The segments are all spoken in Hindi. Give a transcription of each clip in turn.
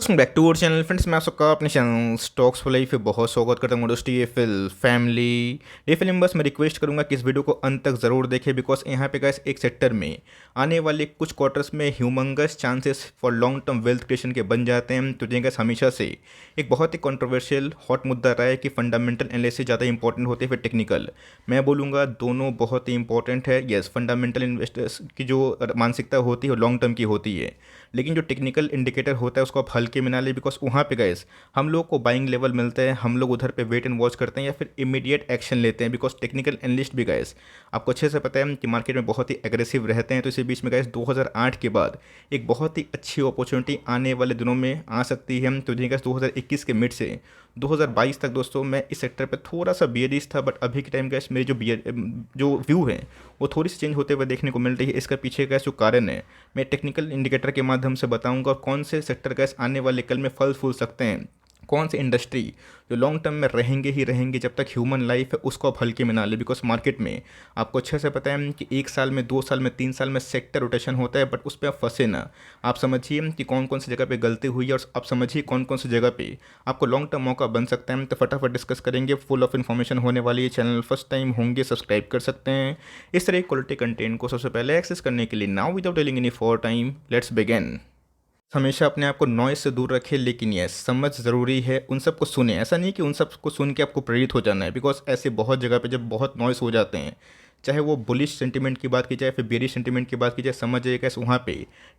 Welcome back to our channel friends. मैं आप सबका अपने चैनल स्टॉक्स फॉर लाइफ पे बहुत स्वागत करता हूँ। मोडोस्टी फिल फैमिली बस मैं रिक्वेस्ट करूँगा कि इस वीडियो को अंत तक ज़रूर देखें, बिकॉज यहाँ पे गाइस एक सेक्टर में आने वाले कुछ क्वार्टर्स में humongous chances for long term wealth creation के बन जाते हैं। तो ये गाइस हमेशा से एक बहुत ही कंट्रोवर्शियल हॉट मुद्दा रहा है कि फंडामेंटल एनालिसिस ज़्यादा इंपॉर्टेंट होते हैं फिर टेक्निकल। मैं बोलूँगा दोनों बहुत ही इंपॉर्टेंट है। येस, फंडामेंटल इन्वेस्टर्स की जो मानसिकता होती है वो लॉन्ग टर्म की होती है, लेकिन जो टेक्निकल इंडिकेटर होता है उसको आप हल्के में ना ले, बिकॉज वहाँ पे गैस हम लोग को बाइंग लेवल मिलता है, हम लोग उधर पे वेट एंड वॉच करते हैं या फिर इमीडिएट एक्शन लेते हैं। बिकॉज टेक्निकल एनालिस्ट भी गैस आपको अच्छे से पता है कि मार्केट में बहुत ही एग्रेसिव रहते हैं। तो इसी बीच में गैस 2008 के बाद एक बहुत ही अच्छी अपॉर्चुनिटी आने वाले दिनों में आ सकती है। तो जी गैस 2021 के मिड से 2022 तक दोस्तों मैं इस सेक्टर पे थोड़ा सा बियरिश था, बट अभी के टाइम गैस मेरी जो व्यू है वो थोड़ी सी चेंज होते हुए देखने को मिल रही है। इसका पीछे का जो कारण है मैं टेक्निकल इंडिकेटर के माध्यम से बताऊंगा, और कौन से सेक्टर गैस आने वाले कल में फल फूल सकते हैं, कौन से इंडस्ट्री जो लॉन्ग टर्म में रहेंगे ही रहेंगे जब तक ह्यूमन लाइफ है उसको आप हल्के में ना ले। बिकॉज मार्केट में आपको अच्छे से पता है कि 1 साल में 2 साल में 3 साल में सेक्टर रोटेशन होता है, बट उस पर आप फंसे ना। आप समझिए कि कौन कौन सी जगह पे गलती हुई है और आप समझिए कौन कौन सी जगह पे आपको लॉन्ग टर्म मौका बन सकता है। तो फटाफट डिस्कस करेंगे, फुल ऑफ इन्फॉर्मेशन होने वाली है। चैनल फर्स्ट टाइम होंगे सब्सक्राइब कर सकते हैं इस तरह क्वालिटी कंटेंट को सबसे पहले एक्सेस करने के लिए। Now without telling any for time let's begin. हमेशा अपने आप को नॉइज़ से दूर रखें, लेकिन यस समझ ज़रूरी है। उन सब को सुने, ऐसा नहीं कि उन सब को सुन के आपको प्रेरित हो जाना है, बिकॉज ऐसे बहुत जगह पे जब बहुत नॉइज़ हो जाते हैं, चाहे वो बुलिश सेंटीमेंट की बात की जाए फिर बेरिश सेंटीमेंट की बात की जाए, समझ जाइए कैसे वहाँ पे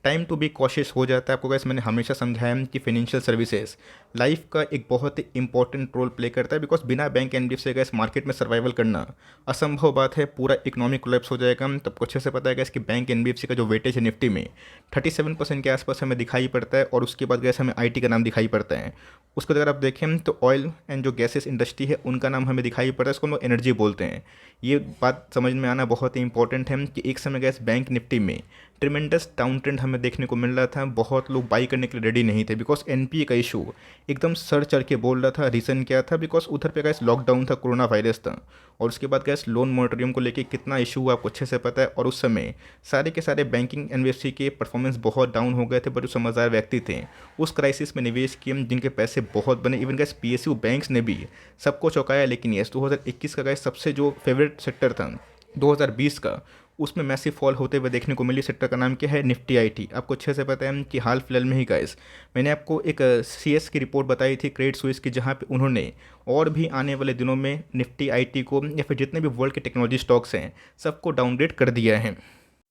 टाइम टू बी कॉशियस हो जाता है। आपको कैसे मैंने हमेशा समझाया है कि फाइनेंशियल सर्विसेज लाइफ का एक बहुत ही इंपॉर्टेंट रोल प्ले करता है। बिकॉज बिना बैंक एनबीएफसी का इस मार्केट में सर्वाइवल करना असंभव बात है, पूरा इकोनॉमिक कोलैप्स हो जाएगा। तब कुछ अच्छे से पता है गैस कि बैंक एनबीएफसी का जो वेटेज है निफ्टी में 37% के आसपास हमें दिखाई पड़ता है, और उसके बाद गैस हमें आईटी का नाम दिखाई पड़ता है। उसको अगर आप देखें तो ऑयल एंड जो गैसेस इंडस्ट्री है उनका नाम हमें दिखाई पड़ता है, इसको हम लोग एनर्जी बोलते हैं। ये बात समझ में आना बहुत ही इंपॉर्टेंट है कि एक समय गैस बैंक निफ्टी में ट्रिमेंडस डाउन ट्रेंड हमें देखने को मिल रहा था, बहुत लोग बाई करने के लिए रेडी नहीं थे, बिकॉज एनपीए का इशू एकदम सर चढ़ के बोल रहा था। रीज़न क्या था? बिकॉज उधर पे गैस लॉकडाउन था, कोरोना वायरस था, और उसके बाद गैस लोन मॉनिटरिंग को लेके कितना इशू हुआ आपको अच्छे से पता है। और उस समय सारे के सारे बैंकिंग एनबीएफसी के परफॉर्मेंस बहुत डाउन हो गए थे, बट जो समझदार व्यक्ति थे उस क्राइसिस में निवेश किए जिनके पैसे बहुत बने। इवन गैस पीएसयू बैंक्स ने भी सबको चौंकाया। लेकिन यस 2021 का गैस सबसे जो फेवरेट सेक्टर था 2020 का, उसमें मैसिव फॉल होते हुए देखने को मिली। सेक्टर का नाम क्या है? Nifty IT. आपको अच्छे से पता है कि हाल फिलहाल में ही गाइस मैंने आपको एक सीएस की रिपोर्ट बताई थी क्रेडिट स्विस की, जहां पे उन्होंने और भी आने वाले दिनों में निफ्टी आईटी को या फिर जितने भी वर्ल्ड के टेक्नोलॉजी स्टॉक्स हैं सबको डाउनग्रेड कर दिया है।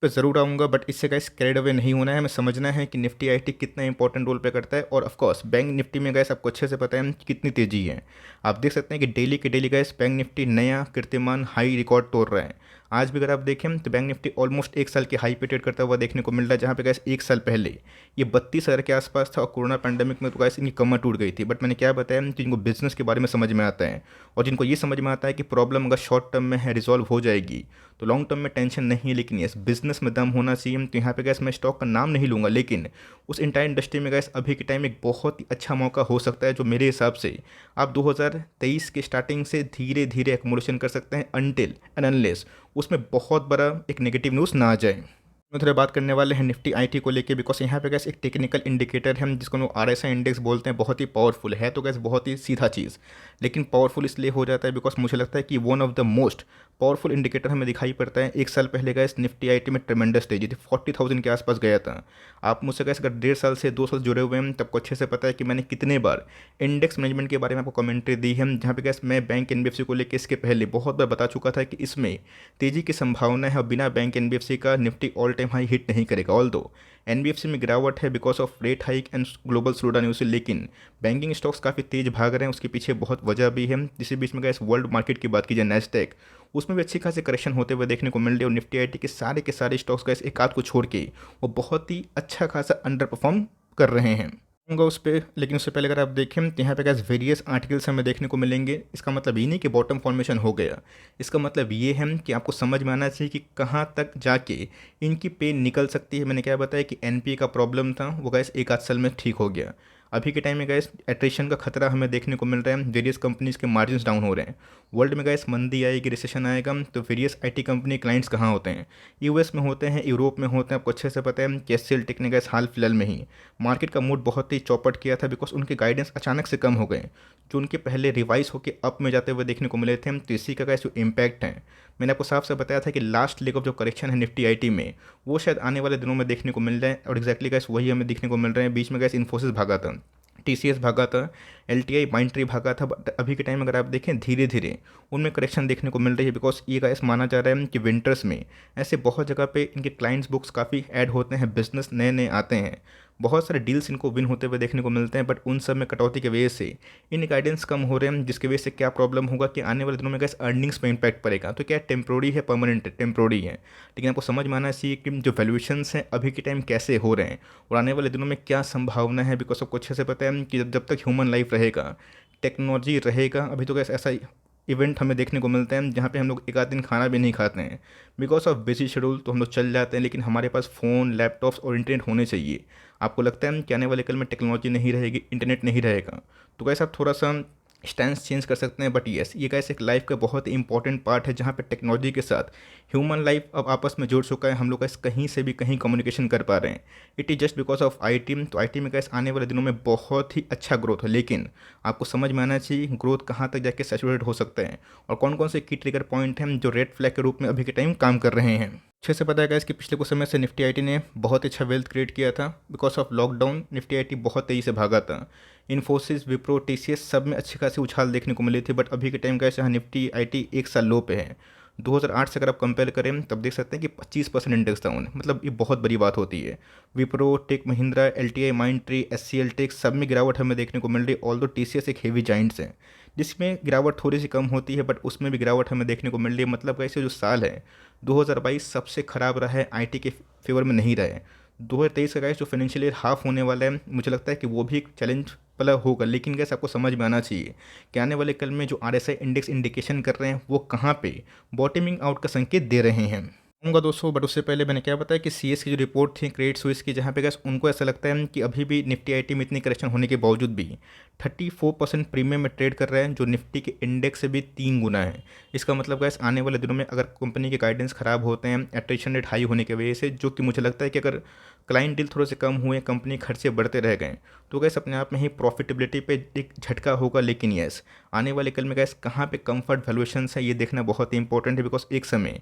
पे ज़रूर आऊँगा, बट इससे गाइस कैरिड अवे नहीं होना है। हमें समझना है कि निफ्टी आईटी कितना इंपॉर्टेंट रोल प्ले करता है। और ऑफ कोर्स बैंक निफ्टी में गाइस आपको अच्छे से पता है कि कितनी तेज़ी है। आप देख सकते हैं कि डेली के डेली गाइस बैंक निफ्टी नया कीर्तिमान हाई रिकॉर्ड तोड़ रहा है। आज भी अगर आप देखें तो बैंक निफ्टी ऑलमोस्ट 1 साल के हाई पे ट्रेड करता हुआ देखने को मिल रहा है, जहाँ पे गैस 1 साल पहले ये 32,000 के आसपास था, और कोरोना पैंडेमिक में तो गैस इनकी कमर टूट गई थी। बट मैंने क्या बताया कि जिनको बिजनेस के बारे में समझ में आता है और जिनको ये समझ में आता है कि प्रॉब्लम अगर शॉर्ट टर्म में है रिजॉल्व हो जाएगी तो लॉन्ग टर्म में टेंशन नहीं है। लेकिन यस बिजनेस में दम होना चाहिए। तो यहाँ पे गैस मैं स्टॉक का नाम नहीं लूँगा, लेकिन उस इंटायर इंडस्ट्री में गैस अभी के टाइम एक बहुत ही अच्छा मौका हो सकता है, जो मेरे हिसाब से आप 2023 के स्टार्टिंग से धीरे धीरे एक्मुलेशन कर सकते हैं, अनटिल एंड अनलेस उसमें बहुत बड़ा एक नेगेटिव न्यूज़ ना आ जाए। मैं थोड़ा बात करने वाले हैं निफ्टी आईटी को लेके, बिकॉज यहाँ पे गैस एक टेक्निकल इंडिकेटर है जिसको लोग आरएसआई इंडेक्स बोलते हैं, बहुत ही पावरफुल है। तो गैस बहुत ही सीधा चीज़, लेकिन पावरफुल इसलिए हो जाता है बिकॉज मुझे लगता है कि one of the most powerful indicator हमें दिखाई पड़ता है। 1 साल पहले गैस निफ्टी आईटी में ट्रेमेंडस तेजी थी, 40,000 के आसपास गया था। आप मुझसे गैस अगर 1.5 साल से 2 साल जुड़े हुए हैं तब को अच्छे से पता है कि मैंने कितने बार इंडेक्स मैनेजमेंट के बारे में आपको कमेंट्री दी है, जहाँ पे गैस मैं बैंक एनबीएफसी को लेकर इसके पहले बहुत बार बता चुका था कि इसमें तेजी की संभावना है, और बिना बैंक एनबीएफसी का Nifty all time high hit नहीं करेगा। ऑल दो एनबीएफसी में गिरावट है because of rate hike and global slowdown news, लेकिन बैंकिंग स्टॉक्स काफ़ी तेज भाग रहे हैं। उसके पीछे बहुत वजह भी है। इसी बीच में गैस वर्ल्ड मार्केट की बात की जाए नैस्डैक, उसमें भी अच्छी खासी करेक्शन होते हुए देखने को मिल रही है। और निफ्टी आईटी के सारे स्टॉक्स गैस एक आध को छोड़ के वो बहुत ही अच्छा खासा अंडर परफॉर्म कर रहे हैं। आऊँगा उस पर, लेकिन उससे पहले अगर आप देखें तो यहाँ पे गैस वेरियस आर्टिकल्स हमें देखने को मिलेंगे। इसका मतलब ये नहीं कि बॉटम फॉर्मेशन हो गया, इसका मतलब ये है कि आपको समझ में आना चाहिए कि कहाँ तक जाके इनकी पेन निकल सकती है। मैंने क्या बताया कि एनपीए का प्रॉब्लम था वो गैस 1 आध साल में ठीक हो गया। अभी के टाइम में गैस एट्रिशन का खतरा हमें देखने को मिल रहा है, वेरियस कंपनीज़ के मार्जिन्स डाउन हो रहे हैं। वर्ल्ड में गैस मंदी आएगी, रिसेशन आएगा, तो वेरियस आईटी कंपनी क्लाइंट्स कहाँ होते हैं? यूएस में होते हैं, यूरोप में होते हैं। आपको अच्छे से पता है कि एचसीएल टेक ने गैस हाल फिलहाल में ही मार्केट का मूड बहुत ही चौपट किया था, बिकॉज उनके गाइडेंस अचानक से कम हो गए, जो उनके पहले रिवाइज होकर अप में जाते हुए देखने को मिले थे। तो इसी का गैस जो इम्पैक्ट है, मैंने आपको साफ से बताया था कि लास्ट लेग ऑफ जो करेक्शन है निफ्टी आईटी में, वो शायद आने वाले दिनों में देखने को मिल रहा है, और एक्जैक्टली गैस वही हमें देखने को मिल रहे हैं। बीच में गैस इन्फोसिस भागा था, टीसीएस भागा था, एलटीआई माइंट्री भागा था, बट अभी के टाइम अगर आप देखें धीरे धीरे उनमें करेक्शन देखने को मिल रही है, बिकॉज ये गैस माना जा रहा है कि विंटर्स में ऐसे बहुत जगह पे इनके क्लाइंट्स बुक्स काफ़ी ऐड होते हैं, बिजनेस नए नए आते हैं, बहुत सारे डील्स इनको विन होते हुए देखने को मिलते हैं, बट उन सब में कटौती की वजह से इन गाइडेंस कम हो रहे हैं, जिसकी वजह से क्या प्रॉब्लम होगा कि आने वाले दिनों में गैस अर्निंग्स पे इम्पैक्ट पड़ेगा। तो क्या टेम्प्रोरी है, परमानेंट है? टेम्प्रोरी है, लेकिन आपको समझ में आना चाहिए कि जो वैल्यूएशंस हैं अभी के टाइम कैसे हो रहे हैं और आने वाले दिनों में क्या संभावना है, बिकॉज आपको अच्छे से पता है कि जब तक ह्यूमन लाइफ रहेगा, टेक्नोलॉजी रहेगा। अभी तो गैस ऐसा इवेंट हमें देखने को मिलते हैं जहाँ पे हम लोग एक आध दिन खाना भी नहीं खाते हैं, बिकॉज ऑफ बिजी शेड्यूल, तो हम लोग चल जाते हैं, लेकिन हमारे पास फ़ोन, लैपटॉप्स और इंटरनेट होने चाहिए। आपको लगता है कि आने वाले कल में टेक्नोलॉजी नहीं रहेगी, इंटरनेट नहीं रहेगा, तो कैसे आप थोड़ा सा स्टैंस चेंज कर सकते हैं। बट येस, ये कैसे एक लाइफ का बहुत ही इंपॉर्टेंट पार्ट है, जहाँ पे टेक्नोलॉजी के साथ ह्यूमन लाइफ अब आपस में जुड़ चुका है। हम लोग कैसे कहीं से भी कहीं कम्युनिकेशन कर पा रहे हैं, it is just because of I T. तो आई टी में कैसे आने वाले दिनों में बहुत ही अच्छा ग्रोथ है, लेकिन आपको समझ में आना चाहिए ग्रोथ कहाँ तक जाके सैचुरेट हो सकते हैं और कौन कौन से की ट्रिगर पॉइंट हैं जो रेड फ्लैग के रूप में अभी के टाइम काम कर रहे हैं। अच्छे से पता है गाइस कि पिछले कुछ समय से निफ्टी आईटी ने बहुत अच्छा वेल्थ क्रिएट किया था। Because of lockdown Nifty IT बहुत तेज़ी से भागा था। इन्फोसिस, विप्रो, टीसीएस सब में अच्छी खासी उछाल देखने को मिली थी, बट अभी के टाइम गाइस यहाँ निफ्टी आईटी एक साल लो पे है। 2008 से अगर आप कंपेयर करें तब देख सकते हैं कि 25% इंडेक्स डाउन है, मतलब ये बहुत बड़ी बात होती है। Wipro, tech Mahindra, LTI Mindtree, HCL tech सब में गिरावट हमें देखने को मिल रही है। ऑल्दो टीसीएस एक हेवी जाइंट्स है जिसमें गिरावट थोड़ी सी कम होती है, बट उसमें भी गिरावट हमें देखने को मिल रही है। मतलब कैसे जो साल है 2022 सबसे ख़राब रहा है, आईटी के फेवर में नहीं रहा है। 2023 का गाइस जो फाइनेंशियल ईयर हाफ होने वाला है, मुझे लगता है कि वो भी एक चैलेंज वाला होगा, लेकिन गैस आपको समझ में आना चाहिए कि आने वाले कल में जो आरएसआई इंडेक्स इंडिकेशन कर रहे हैं वो कहाँ पे बॉटमिंग आउट का संकेत दे रहे हैं होंगे दोस्तों। बट उससे पहले मैंने क्या बताया कि सीएस की जो रिपोर्ट थी क्रेडिट स्विस की, जहाँ पे गैस उनको ऐसा लगता है कि अभी भी निफ्टी आईटी में इतनी करेक्शन होने के बावजूद भी 34% प्रीमियम में ट्रेड कर रहे हैं, जो निफ्टी के इंडेक्स से भी 3 गुना है। इसका मतलब गैस आने वाले दिनों में अगर कंपनी के गाइडेंस ख़राब होते हैं, एट्रिशन रेट हाई होने की वजह से, जो कि मुझे लगता है कि अगर क्लाइंट डील थोड़े से कम हुए, कंपनी खर्चे बढ़ते रह गए, तो गैस अपने आप में ही प्रॉफिटेबिलिटी पे एक झटका होगा। लेकिन यस, आने वाले कल में गैस कहाँ पे कंफर्ट वैल्यूएशंस है ये देखना बहुत ही इंपॉर्टेंट है, बिकॉज एक समय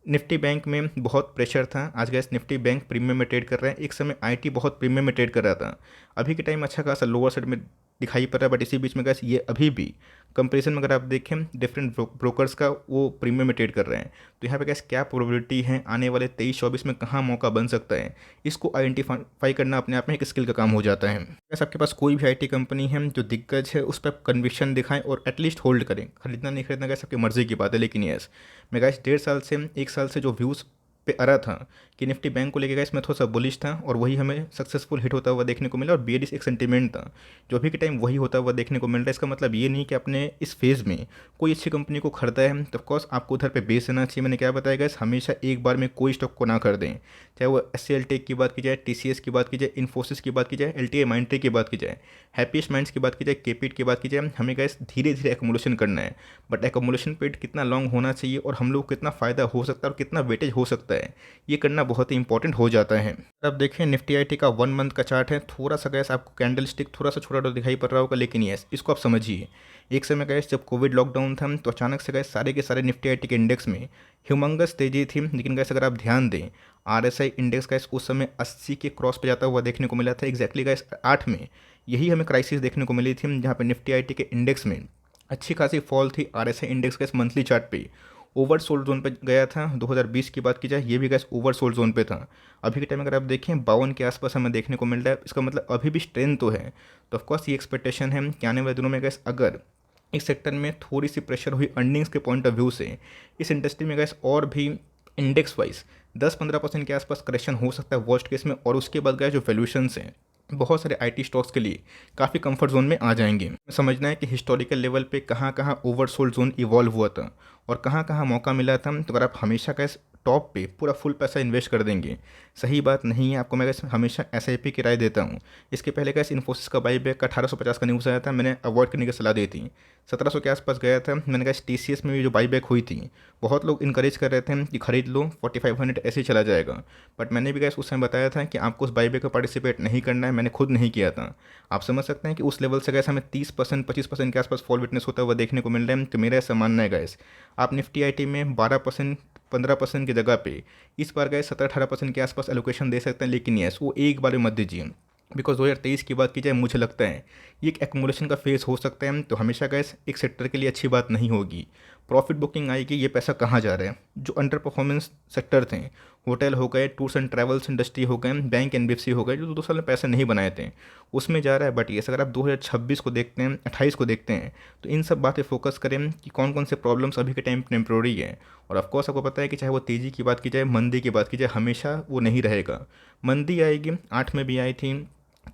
निफ्टी बैंक में बहुत प्रेशर था। आज गैस निफ्टी बैंक प्रीमियम में ट्रेड कर रहे हैं, एक समय आईटी बहुत प्रीमियम में ट्रेड कर रहा था। अभी के टाइम अच्छा खासा लोअर साइड में दिखाई पड़ रहा है, बट इसी बीच में गैस ये अभी भी कंपैरिजन में अगर आप देखें डिफरेंट ब्रोकर्स का, वो प्रीमियम में ट्रेड कर रहे हैं। तो यहाँ पे गैस क्या प्रोबेबिलिटी है आने वाले 23-24 में कहाँ मौका बन सकता है, इसको आइडेंटिफाई करना अपने आप में एक स्किल का काम हो जाता है। गैस आपके पास कोई भी आईटी कंपनी है जो दिग्गज है, उस पर कन्विक्शन दिखाएं और एटलीस्ट होल्ड करें। खरीदना नहीं खरीदना गैस आपकी मर्जी की बात है, लेकिन यस, मैं गैस 1.5 साल से 1 साल से जो व्यूज़ पे आ रहा था कि निफ्टी बैंक को लेके गैस मैं थोड़ा सा बुलिश था, और वही हमें सक्सेसफुल हिट होता हुआ देखने को मिला, और बेयरिश एक सेंटीमेंट था जो अभी के टाइम वही होता हुआ देखने को मिल रहा है। इसका मतलब ये नहीं कि आपने इस फेज़ में कोई अच्छी कंपनी को खरीदा है तो ऑफकोर्स आपको उधर पे बेच देना चाहिए। मैंने क्या बताया गैस, हमेशा एक बार में कोई स्टॉक को ना खरीदें, चाहे वो एचसीएल टेक की बात की जाए, टीसीएस की बात की जाए, इन्फोसिस की बात की जाए, एलटीआई माइंट्री की बात की जाए, हैप्पीएस्ट माइंड्स की बात की जाए, केपीट की बात की जाए। हमें गैस धीरे धीरे एकोमोलेशन करना है, बट एकोमोलेशन पीरियड कितना लॉन्ग होना चाहिए और हम लोग को कितना फ़ायदा हो सकता है और कितना वेटेज हो सकता है, ये करना बहुत ही इंपॉर्टेंट हो जाता है। अब देखें निफ्टी आईटी का 1 मंथ का चार्ट है, थोड़ा सा गैस आपको कैंडल स्टिक थोड़ा सा छोटा दिखाई पड़ रहा होगा, लेकिन यस, इसको आप समझिए। एक समय गैस जब कोविड लॉकडाउन था तो अचानक से गैस सारे के सारे निफ्टी आईटी के इंडेक्स में ह्यूमंगस तेजी थी, लेकिन गैस अगर आप ध्यान दें आरएसआई इंडेक्स गैस उस समय 80 के क्रॉस पे जाता हुआ देखने को मिला था। एग्जैक्टली गैस 8 में यही हमें क्राइसिस देखने को मिली थी, जहाँ पे निफ्टी आईटी के इंडेक्स में अच्छी खासी फॉल थी। RSI index gas monthly chart पे ओवरसोल्ड जोन पे गया था। 2020 की बात की जाए, ये भी गैस ओवरसोल्ड जोन पे था। अभी के टाइम अगर आप देखें 52 के आसपास हमें देखने को मिल रहा है। इसका मतलब अभी भी स्ट्रेंथ तो है। तो ऑफकोर्स ये एक्सपेक्टेशन है कि आने वाले दिनों में गैस अगर इस सेक्टर में थोड़ी सी प्रेशर हुई अर्निंग्स के पॉइंट ऑफ व्यू से, इस इंडस्ट्री में गैस और भी इंडेक्स वाइज 10-15% के आसपास करेक्शन हो सकता है वर्स्ट केस में। और उसके बाद गैस जो वैल्यूएशंस हैं बहुत सारे आईटी स्टॉक्स के लिए काफ़ी कंफर्ट जोन में आ जाएंगे। समझना है कि हिस्टोरिकल लेवल पे कहाँ कहाँ ओवरसोल्ड जोन इवॉल्व हुआ था और कहाँ कहाँ मौका मिला था। तो अगर आप हमेशा का टॉप पे पूरा फुल पैसा इन्वेस्ट कर देंगे, सही बात नहीं है। आपको मैं गैस हमेशा एसआईपी की राय देता हूँ। इसके पहले गैस इन्फोसिस का बाईबैक का 1850 का न्यूज़ आया था, मैंने अवॉइड करने की सलाह दी थी। 1700 के आसपास गया था। मैंने कहा टीसीएस में भी जो बाईबैक हुई थी, बहुत लोग इनकरेज कर रहे थे कि खरीद लो, 4500 ऐसे ही चला जाएगा। बट मैंने भी गैस उस समय बताया था कि आपको उस बाईबैक में पार्टिसिपेट नहीं करना है, मैंने खुद नहीं किया था। आप समझ सकते हैं कि उस लेवल से गैस हमें 30% 25% के आसपास फॉल विटनेस होता हुआ देखने को मिल रहा है। तो मेरा ऐसा मानना है गैस, आप निफ्टी आईटी में 12% 15% की जगह पे इस बार गए 17-18% के आसपास एलोकेशन दे सकते हैं। लेकिन यस, वो एक बार में मत दीजिए, बिकॉज 2023 की बात की जाए, मुझे लगता है ये एक एक्मुलेशन का फेज़ हो सकता है। तो हमेशा गैस एक सेक्टर के लिए अच्छी बात नहीं होगी। प्रॉफिट बुकिंग आएगी, ये पैसा कहाँ जा रहा है? जो अंडर परफॉर्मेंस सेक्टर थे, होटल हो गए, टूर्स एंड ट्रैवल्स इंडस्ट्री हो गए, बैंक एनबीएफसी हो गए, जो 2 साल में पैसे नहीं बनाए थे, उसमें जा रहा है। बट ये अगर आप 2026 को देखते हैं, 28 को देखते हैं, तो इन सब बातें फोकस करें कि कौन कौन से प्रॉब्लम्स अभी के टाइम टेम्प्रोरी है। और ऑफकोर्स आपको पता है कि चाहे वो तेज़ी की बात की जाए, मंदी की बात की जाए, हमेशा वो नहीं रहेगा। मंदी आएगी, 8 में भी आई थी,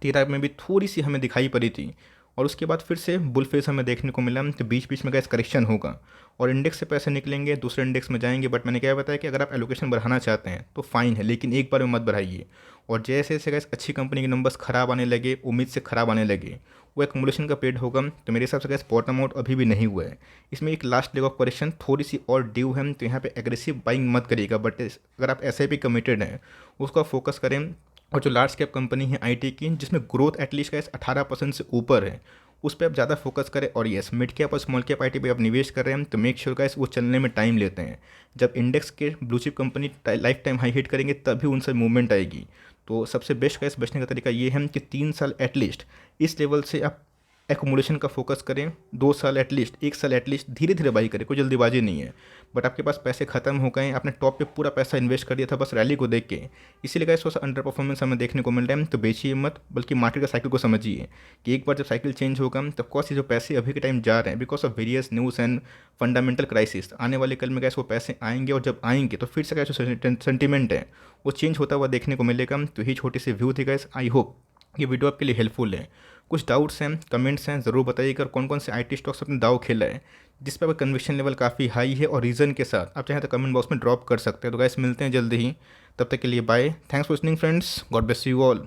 13 में भी थोड़ी सी हमें दिखाई पड़ी थी, और उसके बाद फिर से बुल फेस हमें देखने को मिला। तो बीच बीच में गैस करेक्शन होगा और इंडेक्स से पैसे निकलेंगे, दूसरे इंडेक्स में जाएंगे। बट मैंने क्या बताया कि अगर आप एलोकेशन बढ़ाना चाहते हैं तो फाइन है, लेकिन एक बार में मत बढ़ाइए। और जैसे जैसे गैस अच्छी कंपनी के नंबर्स खराब आने लगे, उम्मीद से खराब आने लगे, वो एक्मुलेशन का पेड होगा। तो मेरे हिसाब से गैस बॉटम आउट अभी भी नहीं हुआ है, इसमें एक लास्ट लेग ऑफ करेक्शन थोड़ी सी और ड्यू है। तो यहाँ पे एग्रेसिव बाइंग मत करिएगा। बट अगर आप एसआईपी कमिटेड हैं, उसका फोकस करें। और जो लार्ज कैप कंपनी है आईटी की, जिसमें ग्रोथ एटलीस्ट का 18% से ऊपर है, उस पर आप ज़्यादा फोकस करें। और यस, मिड कैप और स्मॉल कैप आईटी पे आप निवेश कर रहे हैं, तो मेक श्योर गाइस वो चलने में टाइम लेते हैं। जब इंडेक्स के blue chip company life time high hit करेंगे, तभी उनसे मूवमेंट आएगी। तो सबसे बेस्ट गाइस बचने का तरीका ये है कि 3 साल एटलीस्ट इस लेवल से आप एकोमोडेशन का फोकस करें, 2 साल एटलीस्ट, 1 साल एटलीस्ट धीरे धीरे बाई करें, कोई जल्दीबाजी नहीं है। बट आपके पास पैसे खत्म हो गए, आपने टॉप पे पूरा पैसा इन्वेस्ट कर दिया था बस रैली को देख के, इसीलिए गाइस थोड़ा सा अंडर परफॉर्मेंस हमें देखने को मिल रहा है। तो बेचिए मत, बल्कि मार्केट का साइकिल को समझिए कि एक बार जब साइकिल चेंज होगा, तो ऑफकोर्स ये जो पैसे अभी के टाइम जा रहे हैं because of various news and fundamental crisis, आने वाले कल में गैस वो पैसे आएंगे, और जब आएंगे तो फिर से गैस जो सेंटिमेंट है वो चेंज होता हुआ देखने को मिलेगा। तो यही छोटी सी व्यू थी गैस। आई होप ये वीडियो आपके लिए हेल्पफुल है। कुछ डाउट्स हैं, कमेंट्स हैं, ज़रूर बताइएगा कौन कौन से आईटी स्टॉक्स अपने दाव खेला है, जिस पर आपका कन्विक्शन लेवल काफ़ी हाई है, और रीज़न के साथ आप चाहें तो कमेंट बॉक्स में ड्रॉप कर सकते हैं। तो गाइस मिलते हैं जल्दी ही, तब तक के लिए bye. Thanks for listening friends, God bless you all.